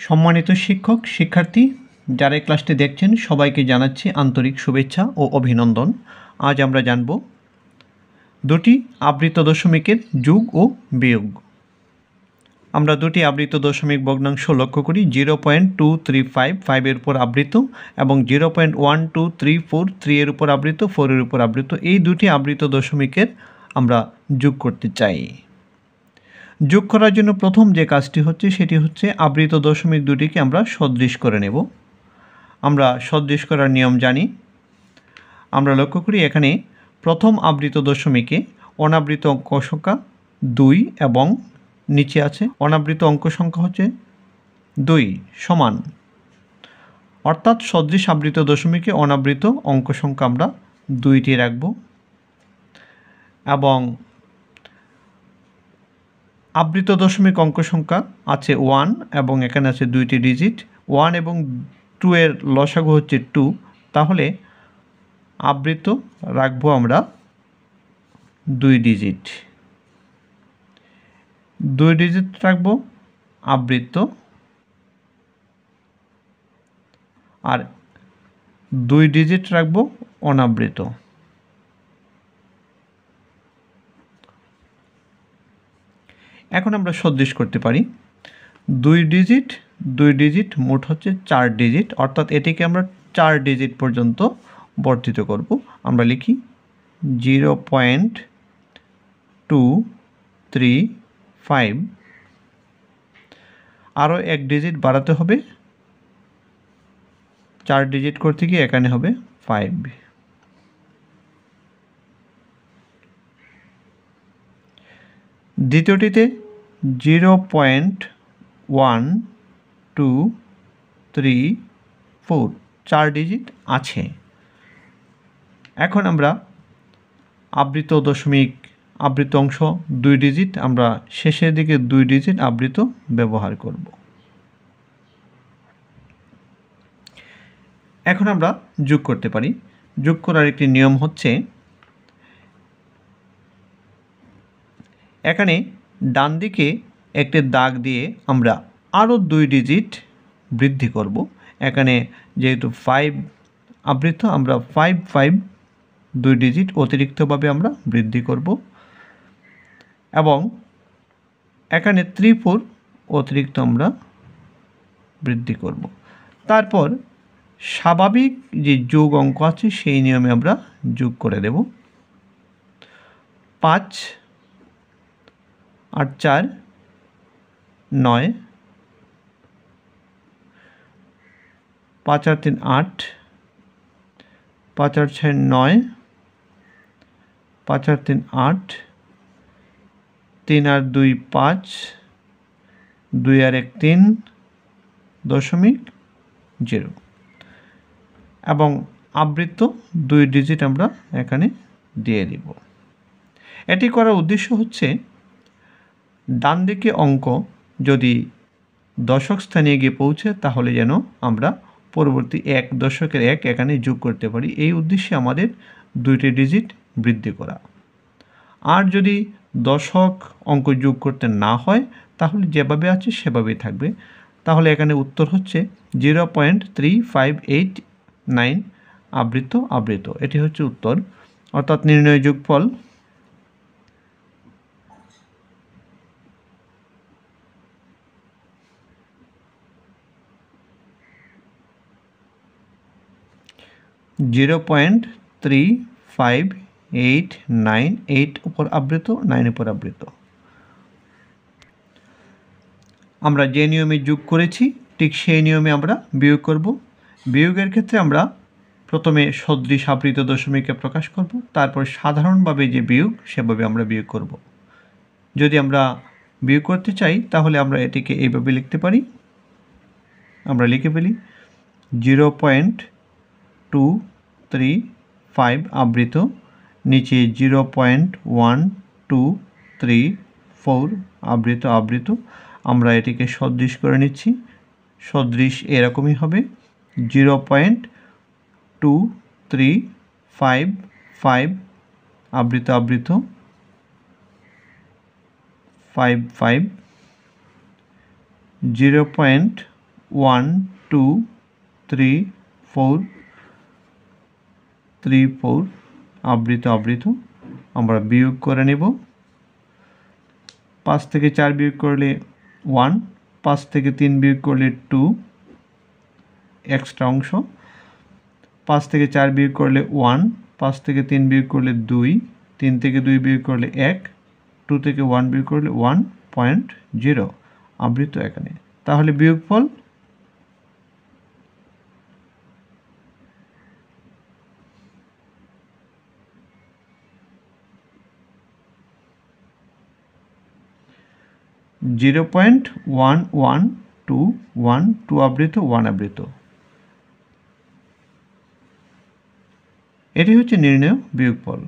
সম্মানিত শিক্ষক, শিক্ষার্থী যারা এই ক্লাসটি দেখছেন সবাইকে জানাচ্ছি আন্তরিক শুভেচ্ছা ও অভিনন্দন। আজ আমরা জানব দুটি আবৃত দশমিকের যোগ ও বিয়োগ। আমরা দুটি আবৃত দশমিক ভগ্নাংশ লক্ষ্য করি 0.235 5 এর উপর আবৃত এবং 0.1234 3 এর উপর আবৃত 4 এর উপর আবৃত। এই দুটি আবৃত দশমিকের আমরা যোগ করতে চাই। যোগ করার জন্য প্রথম যে কাজটি হচ্ছে সেটি হচ্ছে আবৃত দশমিক দুটিকে আমরা সদৃশ করে নেব। আমরা সদৃশ করার নিয়ম জানি। আমরা লক্ষ্য করি এখানে প্রথম আবৃত দশমিকে অনাবৃত অঙ্ক সংখ্যা 2 এবং নিচে আছে অনাবৃত অঙ্ক সংখ্যা হচ্ছে 2 সমান, অর্থাৎ সদৃশ আবৃত দশমিকে অনাবৃত অঙ্ক সংখ্যা আমরা 2টি রাখব এবং আবৃত দশমিক অঙ্ক সংখ্যা আছে 1 এবং এখানে আছে 2টি ডিজিট। 1 এবং 2 এর লসাগু হচ্ছে 2, তাহলে আবৃত রাখবো আমরা 2 ডিজিট। 2 ডিজিট রাখবো আবৃত আর 2 ডিজিট রাখবো অনাবৃত। এখন আমরা সদৃশ করতে পারি 2 ডিজিট মোট হচ্ছে 4 ডিজিট, অর্থাৎ এটিকে আমরা 4 ডিজিট পর্যন্ত বর্ধিত করব। আমরা লিখি 0.235, আরও 1 ডিজিট বাড়াতে হবে, 4 ডিজিট করতে গিয়ে এখানে হবে 5। দ্বিতীয়টিতে 0.1234 4 ডিজিট আছে। এখন আমরা আবৃত অংশ 2 ডিজিট, আমরা শেষের দিকে 2 ডিজিট আবৃত ব্যবহার করব। এখন আমরা যোগ করতে পারি। যোগ করার একটি নিয়ম হচ্ছে এখানে ডান দিকে একটি দাগ দিয়ে আমরা আরও 2 ডিজিট বৃদ্ধি করব। এখানে যেহেতু 5 আবৃত, আমরা 5 2 ডিজিট অতিরিক্তভাবে আমরা বৃদ্ধি করব এবং এখানে 3 4 অতিরিক্ত আমরা বৃদ্ধি করব। তারপর স্বাভাবিক যে যোগ অঙ্ক আছে সেই নিয়মে আমরা যোগ করে দেব। 5 আর 4 9, 5 আর 3 8, 5 আর 6 9, 5 আর 3 8, 3 আর 2 5, 2 আর 1 3.0 এবং আবৃত 2 ডিজিট আমরা এখানে দিয়ে দিব। এটি করার উদ্দেশ্য হচ্ছে ডান দিকে অঙ্ক যদি দশক স্থানে গিয়ে পৌঁছে তাহলে যেন আমরা পরবর্তী 1 দশকের 1 এখানে যোগ করতে পারি। এই উদ্দেশ্যে আমাদের 2টি ডিজিট বৃদ্ধি করা। আর যদি দশক অঙ্ক যোগ করতে না হয় তাহলে যেভাবে আছে সেভাবেই থাকবে। তাহলে এখানে উত্তর হচ্ছে 0.3589 আবৃত। এটি হচ্ছে উত্তর, অর্থাৎ নির্ণয় যোগফল 0.3589 8 উপর আবৃত 9 উপর আবৃত। আমরা যে নিয়মে যোগ করেছি ঠিক সেই নিয়মে আমরা বিয়োগ করব। বিয়োগের ক্ষেত্রে আমরা প্রথমে সদৃশ আবৃত দশমিকে প্রকাশ করব, তারপর সাধারণভাবে যে বিয়োগ সেভাবে আমরা বিয়োগ করব। যদি আমরা বিয়োগ করতে চাই তাহলে আমরা এটিকে এইভাবে লিখতে পারি। আমরা লিখে ফেলি 0.235 আবৃত, নিচে 0.1234 আবৃত। আমরা এটিকে সদৃশ করে নিচ্ছি। সদৃশ এরকমই হবে 0.2355 আবৃত 55 0.1234 1 2 3 4 3 4 আবৃত আবৃত আমরা বিয়োগ করে নেব। 5 থেকে 4 বিয়োগ করলে 1, 5 থেকে 3 বিয়োগ করলে 2 এক্সট্রা অংশ, 5 থেকে 4 বিয়োগ করলে 1, 5 থেকে 3 বিয়োগ করলে 2, 3 থেকে 2 বিয়োগ করলে 1, 2 থেকে 1 বিয়োগ করলে 1.0 আবৃত এখানে। তাহলে বিয়োগফল 0.1121 2 আবৃত 1 আবৃত। এটি হচ্ছে নির্ণেয় বিয়োগফল।